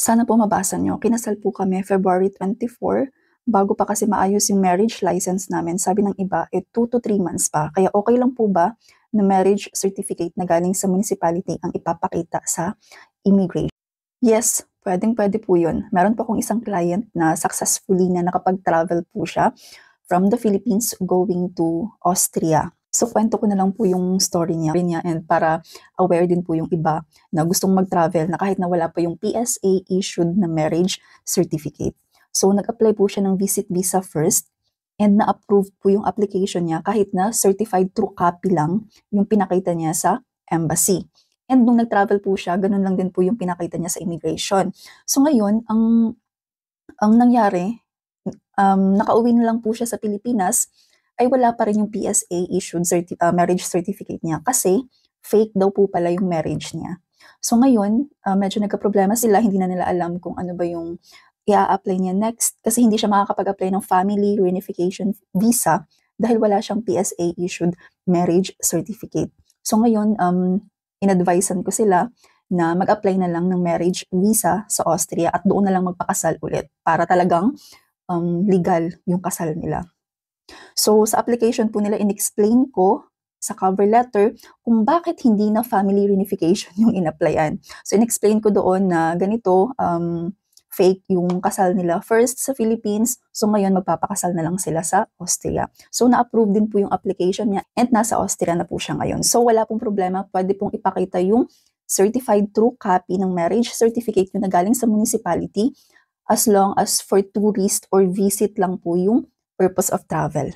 Sana po mabasa niyo, kinasal po kami February 24, bago pa kasi maayos yung marriage license namin. Sabi ng iba, 2 to 3 months pa. Kaya okay lang po ba na marriage certificate na galing sa municipality ang ipapakita sa immigration? Yes, pwedeng-pwede po yun. Meron po akong isang client na successfully na nakapag-travel po siya from the Philippines going to Austria. So, kwento ko na lang po yung story niya and para aware din po yung iba na gustong mag-travel na kahit na wala pa yung PSA issued na marriage certificate. So, nag-apply po siya ng visit visa first and na-approve po yung application niya kahit na certified true copy lang yung pinakita niya sa embassy. And nung nag-travel po siya, ganun lang din po yung pinakita niya sa immigration. So, ngayon, ang nangyari, nakauwi na lang po siya sa Pilipinas, ay wala pa rin yung PSA issued marriage certificate niya kasi fake daw po pala yung marriage niya. So ngayon, medyo nagka-problema sila, hindi na nila alam kung ano ba yung i-apply niya next kasi hindi siya makakapag-apply ng family reunification visa dahil wala siyang PSA issued marriage certificate. So ngayon, in-advisean ko sila na mag-apply na lang ng marriage visa sa Austria at doon na lang magpakasal ulit para talagang legal yung kasal nila. So, sa application po nila, in-explain ko sa cover letter kung bakit hindi na family reunification yung in-applyan. So, in-explain ko doon na ganito, fake yung kasal nila first sa Philippines, so ngayon magpapakasal na lang sila sa Austria. So, na-approve din po yung application niya and nasa Austria na po siya ngayon. So, wala pong problema, pwede pong ipakita yung certified true copy ng marriage certificate na galing sa municipality as long as for tourist or visit lang po yung purpose of travel.